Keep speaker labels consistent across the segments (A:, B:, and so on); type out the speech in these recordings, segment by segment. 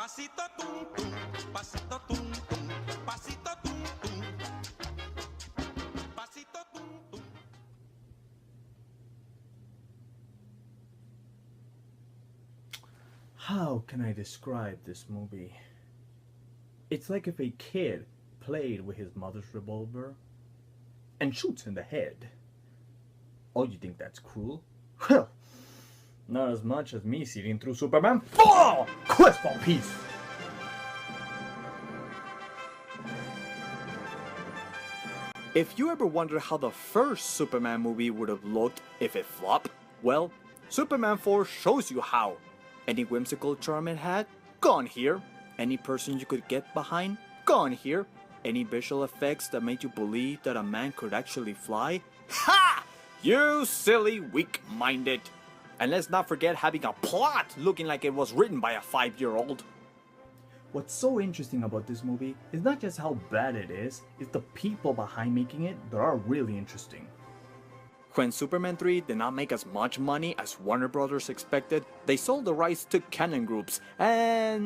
A: Pasito tum tum, pasito tum tum, pasito tum tum, pasito tum tum.
B: How can I describe this movie? It's like if a kid played with his mother's revolver and shoots in the head. Oh, you think that's cruel? Well, not as much as me seeing through Superman 4! Quest for peace!
C: If you ever wonder how the first Superman movie would have looked if it flopped, well, Superman 4 shows you how. Any whimsical charm it had? Gone here. Any person you could get behind? Gone here. Any visual effects that made you believe that a man could actually fly? Ha! You silly weak-minded. And let's not forget having a plot looking like it was written by a 5-year-old.
B: What's so interesting about this movie is not just how bad it is, it's the people behind making it that are really interesting.
C: When Superman 3 did not make as much money as Warner Brothers expected, they sold the rights to Cannon Groups, and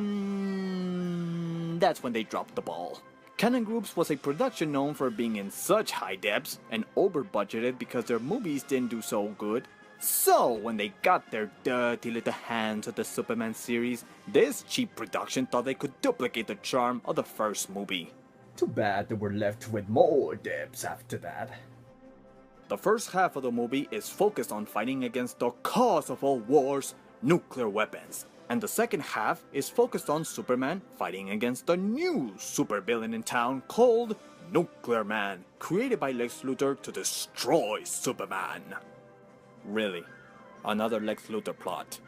C: that's when they dropped the ball. Cannon Groups was a production known for being in such high debts and over-budgeted because their movies didn't do so good. So, when they got their dirty little hands on the Superman series, this cheap production thought they could duplicate the charm of the first movie.
B: Too bad they were left with more debts after that.
C: The first half of the movie is focused on fighting against the cause of all wars, nuclear weapons. And the second half is focused on Superman fighting against the new supervillain in town called Nuclear Man, created by Lex Luthor to destroy Superman. Really? Another Lex Luthor plot.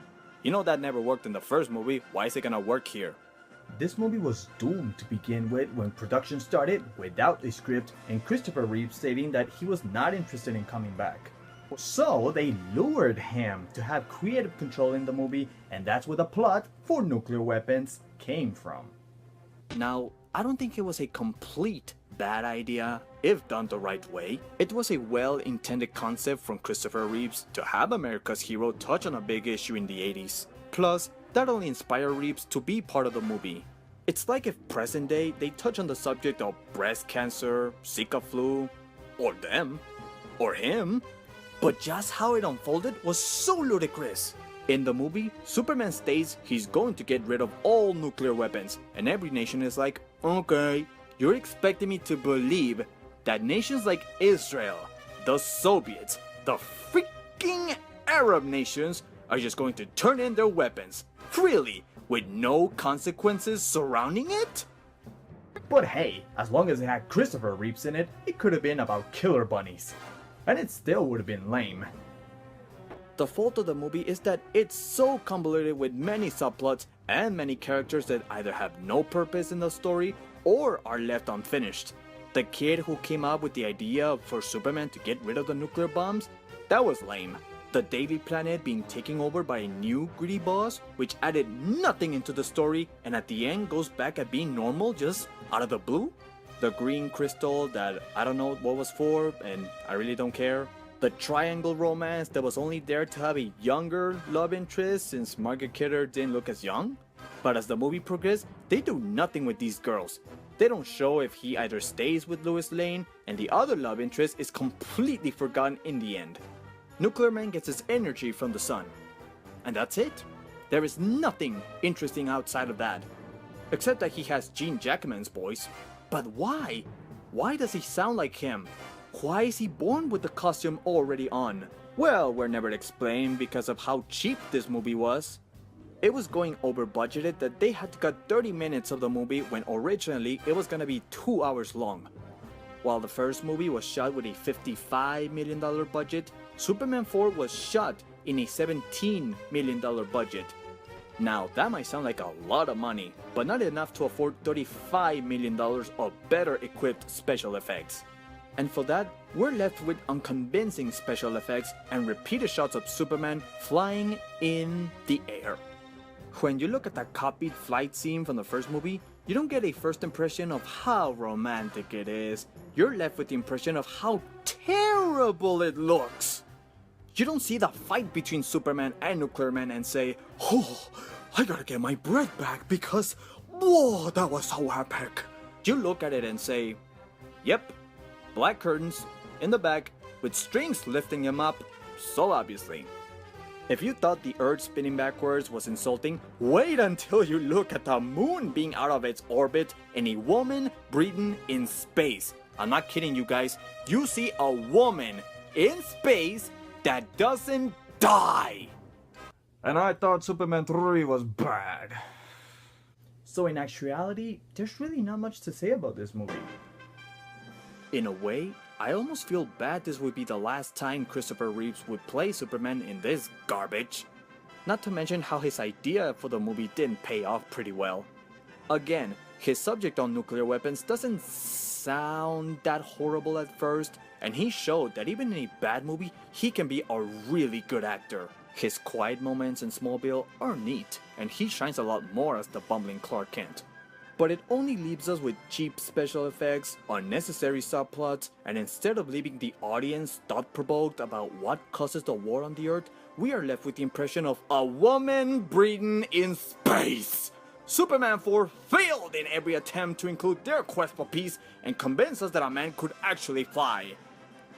C: You know that never worked in the first movie, why is it gonna work here?
B: This movie was doomed to begin with when production started without a script and Christopher Reeve stating that he was not interested in coming back. So they lured him to have creative control in the movie, and that's where the plot for nuclear weapons came from.
C: Now, I don't think it was a complete bad idea if done the right way. It was a well-intended concept from Christopher Reeves to have America's hero touch on a big issue in the 80s. Plus, that only inspired Reeves to be part of the movie. It's like if present day they touch on the subject of breast cancer, Zika flu, or them, or him. But just how it unfolded was so ludicrous. In the movie, Superman states he's going to get rid of all nuclear weapons, and every nation is like, okay, you're expecting me to believe that nations like Israel, the Soviets, the freaking Arab nations are just going to turn in their weapons, freely, with no consequences surrounding it?
B: But hey, as long as it had Christopher Reeves in it, it could have been about killer bunnies. And it still would have been lame.
C: The fault of the movie is that it's so convoluted with many subplots and many characters that either have no purpose in the story or are left unfinished. The kid who came up with the idea for Superman to get rid of the nuclear bombs, that was lame. The Daily Planet being taken over by a new greedy boss, which added nothing into the story and at the end goes back at being normal just out of the blue. The green crystal that I don't know what was for and I really don't care. The triangle romance that was only there to have a younger love interest since Margaret Kidder didn't look as young. But as the movie progressed, they do nothing with these girls. They don't show if he either stays with Lois Lane and the other love interest is completely forgotten in the end. Nuclear Man gets his energy from the sun. And that's it. There is nothing interesting outside of that. Except that he has Gene Jackman's voice. But why? Why does he sound like him? Why is he born with the costume already on? Well, we're never explained because of how cheap this movie was. It was going over budgeted that they had to cut 30 minutes of the movie when originally it was gonna be 2 hours long. While the first movie was shot with a $55 million budget, Superman 4 was shot in a $17 million budget. Now, that might sound like a lot of money, but not enough to afford $35 million of better equipped special effects. And for that, we're left with unconvincing special effects and repeated shots of Superman flying in the air. When you look at that copied flight scene from the first movie, you don't get a first impression of how romantic it is. You're left with the impression of how terrible it looks. You don't see the fight between Superman and Nuclear Man and say, oh, I gotta get my breath back because, whoa, that was so epic. You look at it and say, yep, black curtains in the back with strings lifting them up, so obviously. If you thought the Earth spinning backwards was insulting, wait until you look at the moon being out of its orbit and a woman breathing in space. I'm not kidding you guys, you see a woman in space that doesn't die.
D: And I thought Superman 3 was bad.
B: So in actuality, there's really not much to say about this movie.
C: In a way, I almost feel bad this would be the last time Christopher Reeves would play Superman in this garbage. Not to mention how his idea for the movie didn't pay off pretty well. Again, his subject on nuclear weapons doesn't sound that horrible at first, and he showed that even in a bad movie, he can be a really good actor. His quiet moments in Smallville are neat, and he shines a lot more as the bumbling Clark Kent. But it only leaves us with cheap special effects, unnecessary subplots, and instead of leaving the audience thought-provoked about what causes the war on the Earth, we are left with the impression of a woman breathing in space! Superman 4 failed in every attempt to include their quest for peace and convince us that a man could actually fly.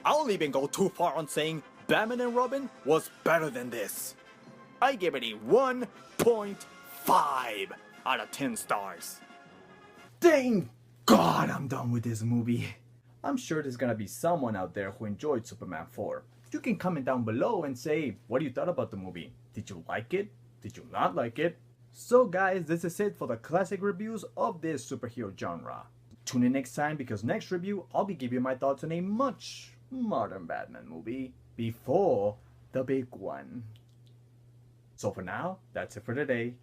C: I'll even go too far on saying Batman and Robin was better than this. I give it a 1.5 out of 10 stars.
B: Thank God I'm done with this movie. I'm sure there's gonna be someone out there who enjoyed Superman 4. You can comment down below and say what you thought about the movie. Did you like it? Did you not like it? So guys, this is it for the classic reviews of this superhero genre. Tune in next time because next review I'll be giving my thoughts on a much modern Batman movie before the big one. So for now, that's it for today.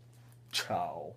B: Ciao.